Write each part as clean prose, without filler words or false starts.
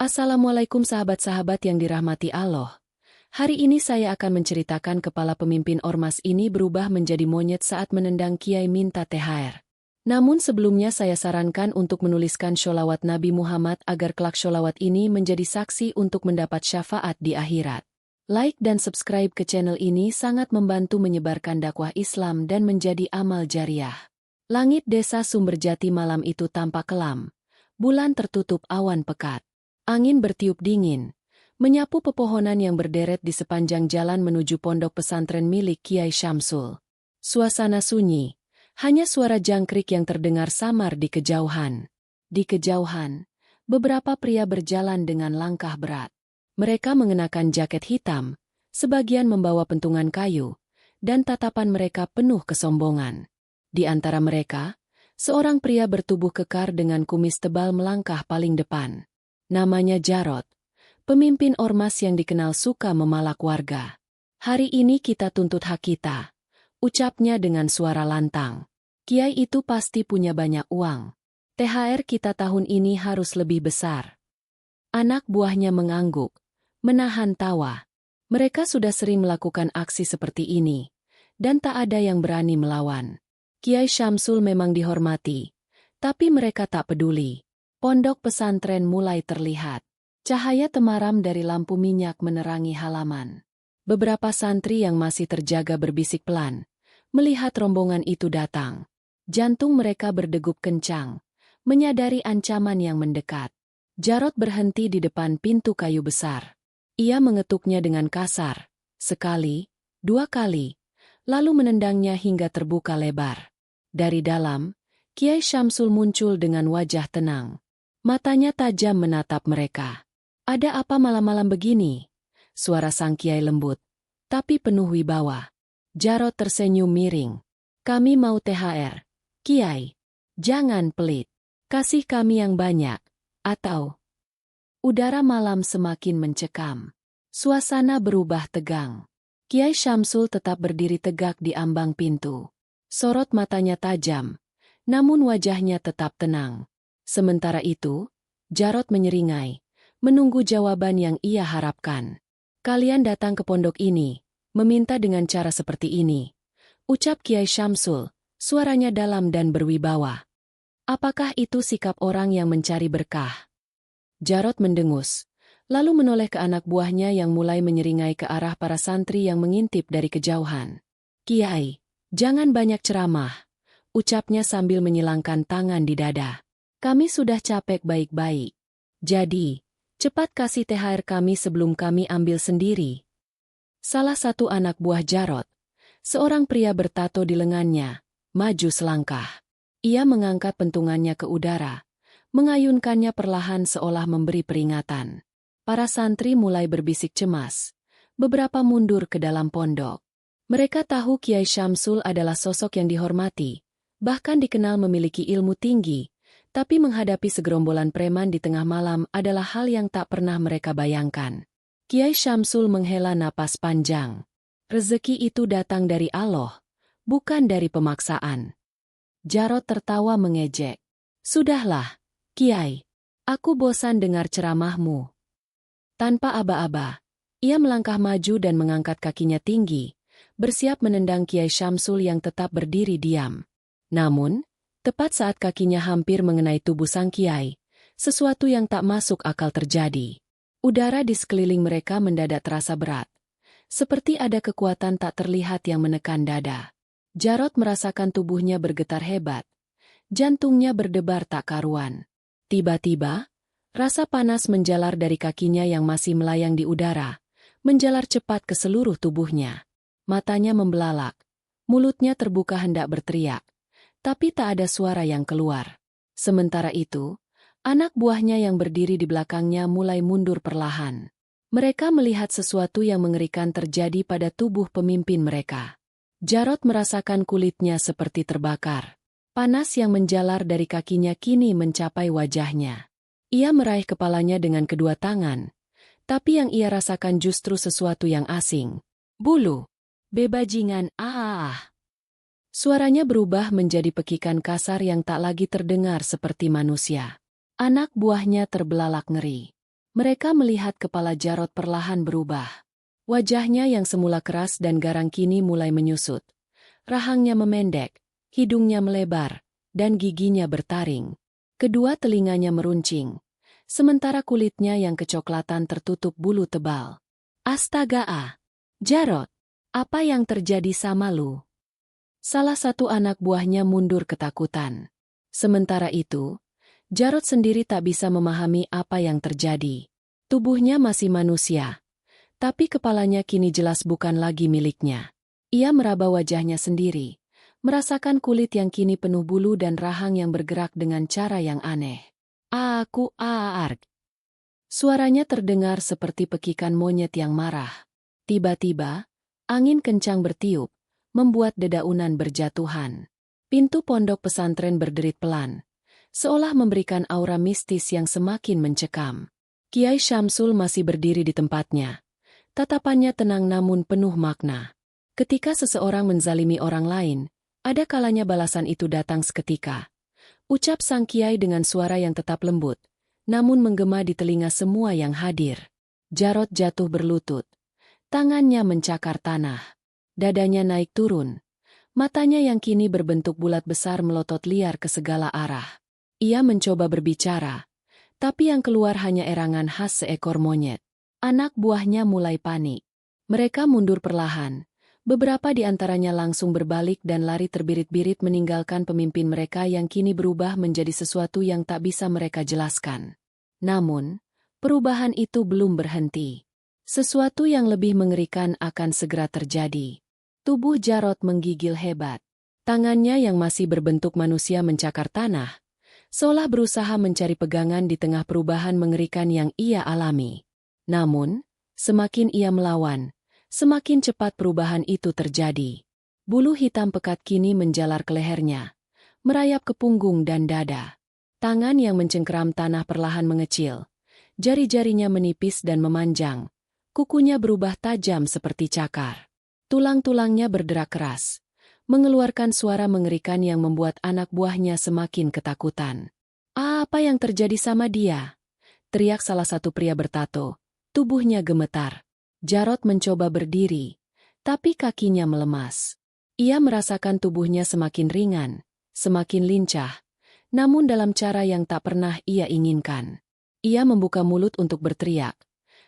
Assalamualaikum sahabat-sahabat yang dirahmati Allah. Hari ini saya akan menceritakan kepala pemimpin ormas ini berubah menjadi monyet saat menendang Kiai minta THR. Namun sebelumnya saya sarankan untuk menuliskan sholawat Nabi Muhammad agar kelak sholawat ini menjadi saksi untuk mendapat syafaat di akhirat. Like dan subscribe ke channel ini sangat membantu menyebarkan dakwah Islam dan menjadi amal jariah. Langit desa Sumberjati malam itu tampak kelam. Bulan tertutup awan pekat. Angin bertiup dingin, menyapu pepohonan yang berderet di sepanjang jalan menuju pondok pesantren milik Kiai Syamsul. Suasana sunyi, hanya suara jangkrik yang terdengar samar di kejauhan. Di kejauhan, beberapa pria berjalan dengan langkah berat. Mereka mengenakan jaket hitam, sebagian membawa pentungan kayu, dan tatapan mereka penuh kesombongan. Di antara mereka, seorang pria bertubuh kekar dengan kumis tebal melangkah paling depan. Namanya Jarot, pemimpin ormas yang dikenal suka memalak warga. Hari ini kita tuntut hak kita, ucapnya dengan suara lantang. Kiai itu pasti punya banyak uang. THR kita tahun ini harus lebih besar. Anak buahnya mengangguk, menahan tawa. Mereka sudah sering melakukan aksi seperti ini, dan tak ada yang berani melawan. Kiai Syamsul memang dihormati, tapi mereka tak peduli. Pondok pesantren mulai terlihat. Cahaya temaram dari lampu minyak menerangi halaman. Beberapa santri yang masih terjaga berbisik pelan, melihat rombongan itu datang. Jantung mereka berdegup kencang, menyadari ancaman yang mendekat. Jarot berhenti di depan pintu kayu besar. Ia mengetuknya dengan kasar, sekali, dua kali, lalu menendangnya hingga terbuka lebar. Dari dalam, Kiai Syamsul muncul dengan wajah tenang. Matanya tajam menatap mereka. "Ada apa malam-malam begini?" Suara sang Kiai lembut, tapi penuh wibawa. Jarot tersenyum miring. "Kami mau THR. Kiai, jangan pelit. Kasih kami yang banyak, atau..." Udara malam semakin mencekam. Suasana berubah tegang. Kiai Syamsul tetap berdiri tegak di ambang pintu. Sorot matanya tajam, namun wajahnya tetap tenang. Sementara itu, Jarot menyeringai, menunggu jawaban yang ia harapkan. "Kalian datang ke pondok ini, meminta dengan cara seperti ini," ucap Kiai Syamsul, suaranya dalam dan berwibawa. "Apakah itu sikap orang yang mencari berkah?" Jarot mendengus, lalu menoleh ke anak buahnya yang mulai menyeringai ke arah para santri yang mengintip dari kejauhan. "Kiai, jangan banyak ceramah," ucapnya sambil menyilangkan tangan di dada. "Kami sudah capek baik-baik. Jadi, cepat kasih THR kami sebelum kami ambil sendiri." Salah satu anak buah Jarot, seorang pria bertato di lengannya, maju selangkah. Ia mengangkat pentungannya ke udara, mengayunkannya perlahan seolah memberi peringatan. Para santri mulai berbisik cemas, beberapa mundur ke dalam pondok. Mereka tahu Kiai Syamsul adalah sosok yang dihormati, bahkan dikenal memiliki ilmu tinggi, tapi menghadapi segerombolan preman di tengah malam adalah hal yang tak pernah mereka bayangkan. Kiai Syamsul menghela napas panjang. Rezeki itu datang dari Allah, bukan dari pemaksaan. Jarot tertawa mengejek. "Sudahlah, Kiai. Aku bosan dengar ceramahmu." Tanpa aba-aba, ia melangkah maju dan mengangkat kakinya tinggi, bersiap menendang Kiai Syamsul yang tetap berdiri diam. Namun, tepat saat kakinya hampir mengenai tubuh sang Kiai, sesuatu yang tak masuk akal terjadi. Udara di sekeliling mereka mendadak terasa berat. Seperti ada kekuatan tak terlihat yang menekan dada. Jarot merasakan tubuhnya bergetar hebat. Jantungnya berdebar tak karuan. Tiba-tiba, rasa panas menjalar dari kakinya yang masih melayang di udara, menjalar cepat ke seluruh tubuhnya. Matanya membelalak, mulutnya terbuka hendak berteriak, tapi tak ada suara yang keluar. Sementara itu, anak buahnya yang berdiri di belakangnya mulai mundur perlahan. Mereka melihat sesuatu yang mengerikan terjadi pada tubuh pemimpin mereka. Jarot merasakan kulitnya seperti terbakar. Panas yang menjalar dari kakinya kini mencapai wajahnya. Ia meraih kepalanya dengan kedua tangan, tapi yang ia rasakan justru sesuatu yang asing. "Bulu! Bebajingan, ah!" Suaranya berubah menjadi pekikan kasar yang tak lagi terdengar seperti manusia. Anak buahnya terbelalak ngeri. Mereka melihat kepala Jarod perlahan berubah. Wajahnya yang semula keras dan garang kini mulai menyusut. Rahangnya memendek, hidungnya melebar, dan giginya bertaring. Kedua telinganya meruncing, sementara kulitnya yang kecoklatan tertutup bulu tebal. Astaga! Jarod, apa yang terjadi sama lu? Salah satu anak buahnya mundur ketakutan. Sementara itu, Jarod sendiri tak bisa memahami apa yang terjadi. Tubuhnya masih manusia, tapi kepalanya kini jelas bukan lagi miliknya. Ia meraba wajahnya sendiri, merasakan kulit yang kini penuh bulu dan rahang yang bergerak dengan cara yang aneh. Aku aarg. Suaranya terdengar seperti pekikan monyet yang marah. Tiba-tiba, angin kencang bertiup, membuat dedaunan berjatuhan. Pintu pondok pesantren berderit pelan, seolah memberikan aura mistis yang semakin mencekam. Kiai Syamsul masih berdiri di tempatnya. Tatapannya tenang namun penuh makna. Ketika seseorang menzalimi orang lain, ada kalanya balasan itu datang seketika. Ucap sang kiai dengan suara yang tetap lembut, namun menggema di telinga semua yang hadir. Jarod jatuh berlutut. Tangannya mencakar tanah. Dadanya naik turun. Matanya yang kini berbentuk bulat besar melotot liar ke segala arah. Ia mencoba berbicara, tapi yang keluar hanya erangan khas seekor monyet. Anak buahnya mulai panik. Mereka mundur perlahan. Beberapa di antaranya langsung berbalik dan lari terbirit-birit meninggalkan pemimpin mereka yang kini berubah menjadi sesuatu yang tak bisa mereka jelaskan. Namun, perubahan itu belum berhenti. Sesuatu yang lebih mengerikan akan segera terjadi. Tubuh Jarod menggigil hebat. Tangannya yang masih berbentuk manusia mencakar tanah, seolah berusaha mencari pegangan di tengah perubahan mengerikan yang ia alami. Namun, semakin ia melawan, semakin cepat perubahan itu terjadi. Bulu hitam pekat kini menjalar ke lehernya, merayap ke punggung dan dada. Tangan yang mencengkeram tanah perlahan mengecil, jari-jarinya menipis dan memanjang, kukunya berubah tajam seperti cakar. Tulang-tulangnya berderak keras, mengeluarkan suara mengerikan yang membuat anak buahnya semakin ketakutan. Apa yang terjadi sama dia? Teriak salah satu pria bertato. Tubuhnya gemetar. Jarod mencoba berdiri, tapi kakinya melemas. Ia merasakan tubuhnya semakin ringan, semakin lincah, namun dalam cara yang tak pernah ia inginkan. Ia membuka mulut untuk berteriak,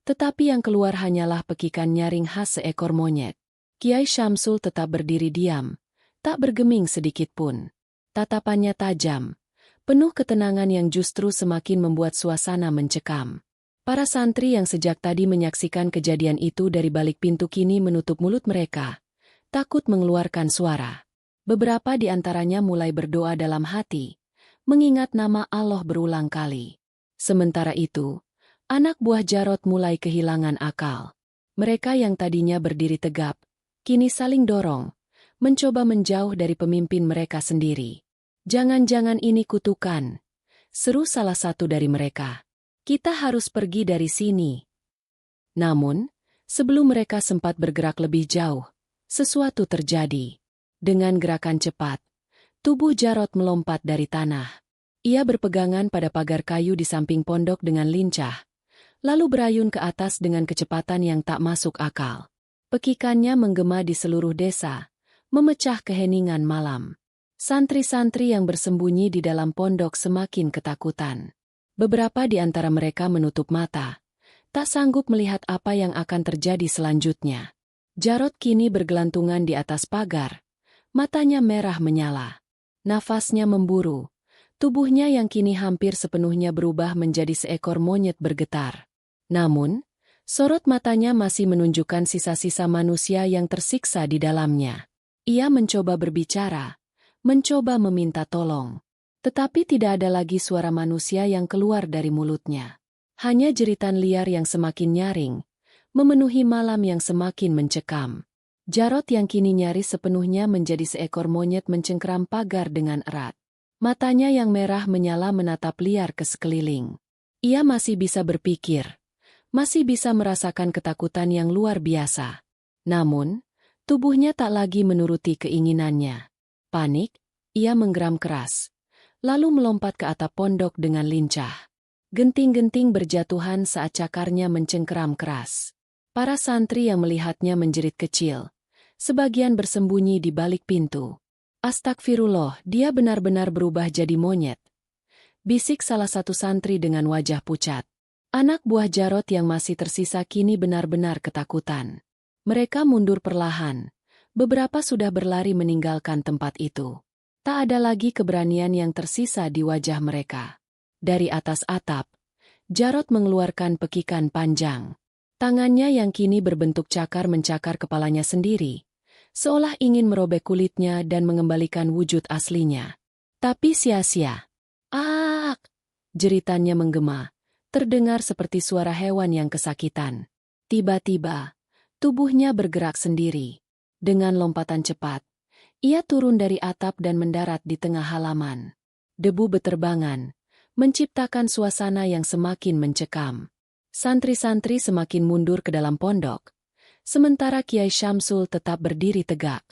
tetapi yang keluar hanyalah pekikan nyaring khas seekor monyet. Kiai Syamsul tetap berdiri diam, tak bergeming sedikit pun. Tatapannya tajam, penuh ketenangan yang justru semakin membuat suasana mencekam. Para santri yang sejak tadi menyaksikan kejadian itu dari balik pintu kini menutup mulut mereka, takut mengeluarkan suara. Beberapa di antaranya mulai berdoa dalam hati, mengingat nama Allah berulang kali. Sementara itu, anak buah Jarod mulai kehilangan akal. Mereka yang tadinya berdiri tegap, kini saling dorong, mencoba menjauh dari pemimpin mereka sendiri. Jangan-jangan ini kutukan, seru salah satu dari mereka. Kita harus pergi dari sini. Namun, sebelum mereka sempat bergerak lebih jauh, sesuatu terjadi. Dengan gerakan cepat, tubuh Jarod melompat dari tanah. Ia berpegangan pada pagar kayu di samping pondok dengan lincah, lalu berayun ke atas dengan kecepatan yang tak masuk akal. Pekikannya menggema di seluruh desa, memecah keheningan malam. Santri-santri yang bersembunyi di dalam pondok semakin ketakutan. Beberapa di antara mereka menutup mata, tak sanggup melihat apa yang akan terjadi selanjutnya. Jarod kini bergelantungan di atas pagar, matanya merah menyala. Nafasnya memburu, tubuhnya yang kini hampir sepenuhnya berubah menjadi seekor monyet bergetar. Namun, sorot matanya masih menunjukkan sisa-sisa manusia yang tersiksa di dalamnya. Ia mencoba berbicara, mencoba meminta tolong. Tetapi tidak ada lagi suara manusia yang keluar dari mulutnya. Hanya jeritan liar yang semakin nyaring, memenuhi malam yang semakin mencekam. Jarod yang kini nyaris sepenuhnya menjadi seekor monyet mencengkeram pagar dengan erat. Matanya yang merah menyala menatap liar ke sekeliling. Ia masih bisa berpikir, masih bisa merasakan ketakutan yang luar biasa. Namun, tubuhnya tak lagi menuruti keinginannya. Panik, ia menggeram keras, lalu melompat ke atap pondok dengan lincah. Genting-genting berjatuhan saat cakarnya mencengkeram keras. Para santri yang melihatnya menjerit kecil. Sebagian bersembunyi di balik pintu. Astagfirullah, dia benar-benar berubah jadi monyet. Bisik salah satu santri dengan wajah pucat. Anak buah Jarot yang masih tersisa kini benar-benar ketakutan. Mereka mundur perlahan. Beberapa sudah berlari meninggalkan tempat itu. Tak ada lagi keberanian yang tersisa di wajah mereka. Dari atas atap, Jarot mengeluarkan pekikan panjang. Tangannya yang kini berbentuk cakar mencakar kepalanya sendiri, seolah ingin merobek kulitnya dan mengembalikan wujud aslinya. Tapi sia-sia. "Aak!" jeritannya menggema, terdengar seperti suara hewan yang kesakitan. Tiba-tiba, tubuhnya bergerak sendiri. Dengan lompatan cepat, ia turun dari atap dan mendarat di tengah halaman. Debu beterbangan, menciptakan suasana yang semakin mencekam. Santri-santri semakin mundur ke dalam pondok, sementara Kiai Syamsul tetap berdiri tegak.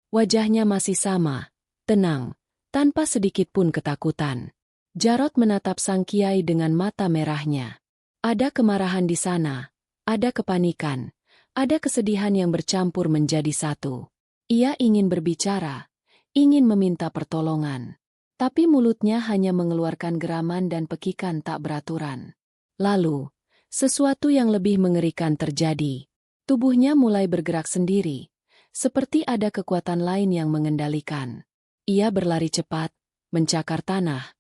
Wajahnya masih sama, tenang, tanpa sedikit pun ketakutan. Jarot menatap sang Kiai dengan mata merahnya. Ada kemarahan di sana, ada kepanikan, ada kesedihan yang bercampur menjadi satu. Ia ingin berbicara, ingin meminta pertolongan. Tapi mulutnya hanya mengeluarkan geraman dan pekikan tak beraturan. Lalu, sesuatu yang lebih mengerikan terjadi. Tubuhnya mulai bergerak sendiri, seperti ada kekuatan lain yang mengendalikan. Ia berlari cepat, mencakar tanah,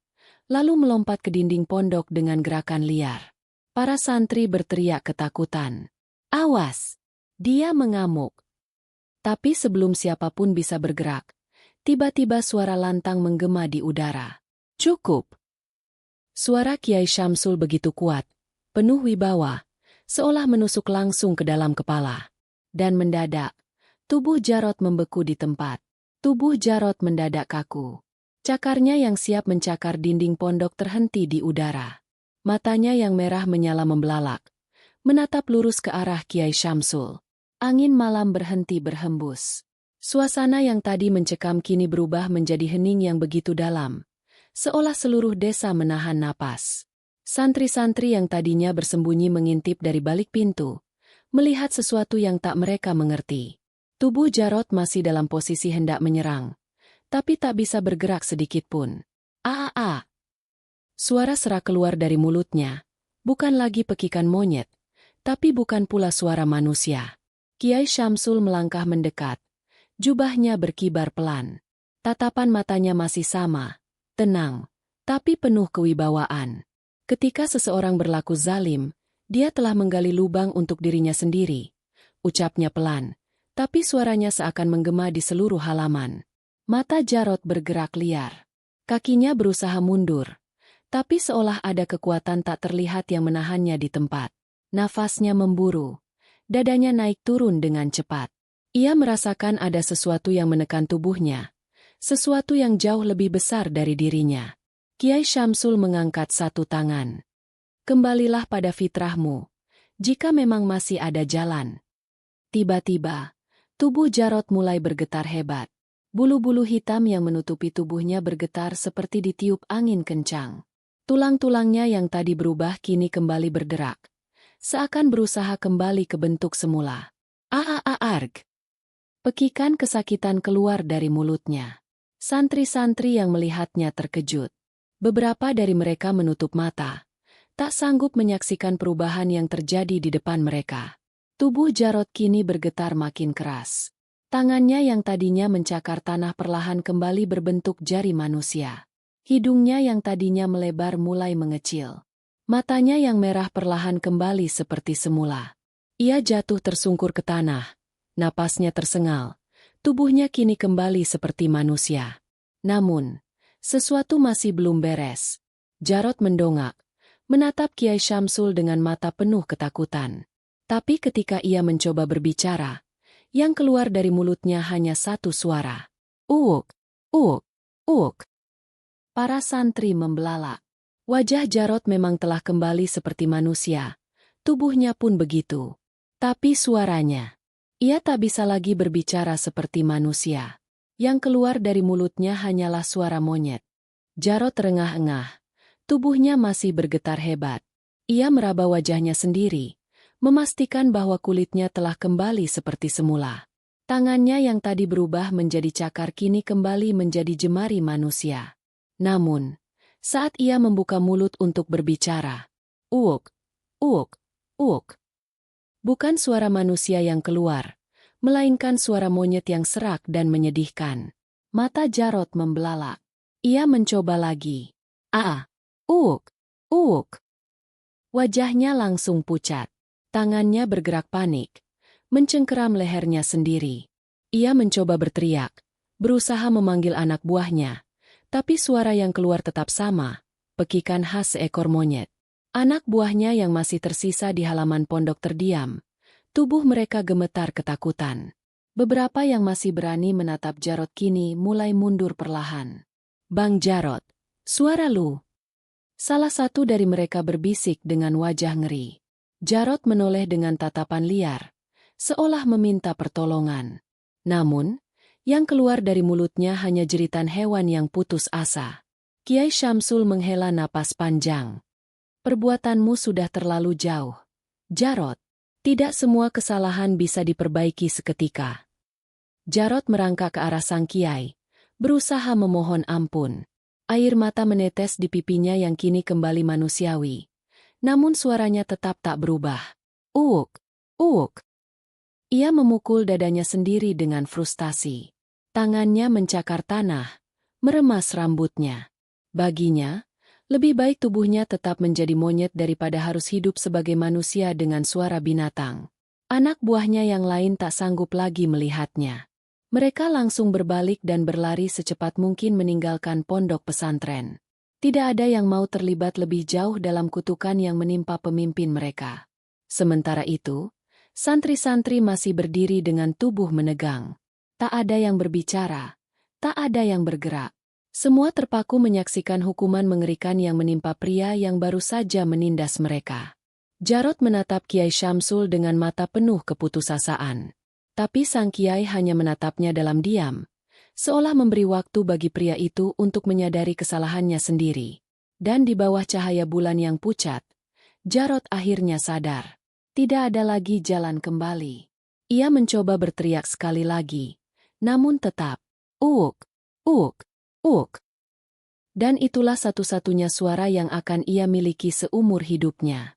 lalu melompat ke dinding pondok dengan gerakan liar. Para santri berteriak ketakutan. "Awas!" Dia mengamuk. Tapi sebelum siapapun bisa bergerak, tiba-tiba suara lantang menggema di udara. "Cukup!" Suara Kiai Syamsul begitu kuat, penuh wibawa, seolah menusuk langsung ke dalam kepala. Dan mendadak, tubuh Jarot membeku di tempat. Tubuh Jarot mendadak kaku. Cakarnya yang siap mencakar dinding pondok terhenti di udara. Matanya yang merah menyala membelalak, menatap lurus ke arah Kiai Syamsul. Angin malam berhenti berhembus. Suasana yang tadi mencekam kini berubah menjadi hening yang begitu dalam, seolah seluruh desa menahan napas. Santri-santri yang tadinya bersembunyi mengintip dari balik pintu, melihat sesuatu yang tak mereka mengerti. Tubuh Jarot masih dalam posisi hendak menyerang, tapi tak bisa bergerak sedikit pun. "Aa!" Suara serak keluar dari mulutnya, bukan lagi pekikan monyet, tapi bukan pula suara manusia. Kiai Syamsul melangkah mendekat. Jubahnya berkibar pelan. Tatapan matanya masih sama, tenang, tapi penuh kewibawaan. Ketika seseorang berlaku zalim, dia telah menggali lubang untuk dirinya sendiri. Ucapnya pelan, tapi suaranya seakan menggema di seluruh halaman. Mata Jarot bergerak liar. Kakinya berusaha mundur, tapi seolah ada kekuatan tak terlihat yang menahannya di tempat. Nafasnya memburu. Dadanya naik turun dengan cepat. Ia merasakan ada sesuatu yang menekan tubuhnya, sesuatu yang jauh lebih besar dari dirinya. Kiai Syamsul mengangkat satu tangan. "Kembalilah pada fitrahmu, jika memang masih ada jalan." Tiba-tiba, tubuh Jarot mulai bergetar hebat. Bulu-bulu hitam yang menutupi tubuhnya bergetar seperti ditiup angin kencang. Tulang-tulangnya yang tadi berubah kini kembali berderak, seakan berusaha kembali ke bentuk semula. "Arg!" Pekikan kesakitan keluar dari mulutnya. Santri-santri yang melihatnya terkejut. Beberapa dari mereka menutup mata, tak sanggup menyaksikan perubahan yang terjadi di depan mereka. Tubuh Jarot kini bergetar makin keras. Tangannya yang tadinya mencakar tanah perlahan kembali berbentuk jari manusia. Hidungnya yang tadinya melebar mulai mengecil. Matanya yang merah perlahan kembali seperti semula. Ia jatuh tersungkur ke tanah. Napasnya tersengal. Tubuhnya kini kembali seperti manusia. Namun, sesuatu masih belum beres. Jarot mendongak, menatap Kiai Syamsul dengan mata penuh ketakutan. Tapi ketika ia mencoba berbicara, yang keluar dari mulutnya hanya satu suara. "Uuk, uuk, uuk." Para santri membelalak. Wajah Jarot memang telah kembali seperti manusia. Tubuhnya pun begitu. Tapi suaranya, ia tak bisa lagi berbicara seperti manusia. Yang keluar dari mulutnya hanyalah suara monyet. Jarot terengah-engah. Tubuhnya masih bergetar hebat. Ia meraba wajahnya sendiri, memastikan bahwa kulitnya telah kembali seperti semula. Tangannya yang tadi berubah menjadi cakar kini kembali menjadi jemari manusia. Namun, saat ia membuka mulut untuk berbicara, uuk, uuk, uuk. Bukan suara manusia yang keluar, melainkan suara monyet yang serak dan menyedihkan. Mata Jarod membelalak. Ia mencoba lagi. Uuk, uuk. Wajahnya langsung pucat. Tangannya bergerak panik, mencengkeram lehernya sendiri. Ia mencoba berteriak, berusaha memanggil anak buahnya, tapi suara yang keluar tetap sama, pekikan khas seekor monyet. Anak buahnya yang masih tersisa di halaman pondok terdiam. Tubuh mereka gemetar ketakutan. Beberapa yang masih berani menatap Jarod kini mulai mundur perlahan. "Bang Jarod, suara lu!" Salah satu dari mereka berbisik dengan wajah ngeri. Jarod menoleh dengan tatapan liar, seolah meminta pertolongan. Namun, yang keluar dari mulutnya hanya jeritan hewan yang putus asa. Kiai Syamsul menghela napas panjang. "Perbuatanmu sudah terlalu jauh, Jarod. Tidak semua kesalahan bisa diperbaiki seketika." Jarod merangkak ke arah sang kiai, berusaha memohon ampun. Air mata menetes di pipinya yang kini kembali manusiawi. Namun suaranya tetap tak berubah. Uuk, uuk. Ia memukul dadanya sendiri dengan frustasi. Tangannya mencakar tanah, meremas rambutnya. Baginya, lebih baik tubuhnya tetap menjadi monyet daripada harus hidup sebagai manusia dengan suara binatang. Anak buahnya yang lain tak sanggup lagi melihatnya. Mereka langsung berbalik dan berlari secepat mungkin meninggalkan pondok pesantren. Tidak ada yang mau terlibat lebih jauh dalam kutukan yang menimpa pemimpin mereka. Sementara itu, santri-santri masih berdiri dengan tubuh menegang. Tak ada yang berbicara, tak ada yang bergerak. Semua terpaku menyaksikan hukuman mengerikan yang menimpa pria yang baru saja menindas mereka. Jarod menatap Kiai Syamsul dengan mata penuh keputusasaan. Tapi sang kiai hanya menatapnya dalam diam, seolah memberi waktu bagi pria itu untuk menyadari kesalahannya sendiri. Dan di bawah cahaya bulan yang pucat, Jarod akhirnya sadar. Tidak ada lagi jalan kembali. Ia mencoba berteriak sekali lagi, namun tetap, uuk, uuk, uuk. Dan itulah satu-satunya suara yang akan ia miliki seumur hidupnya.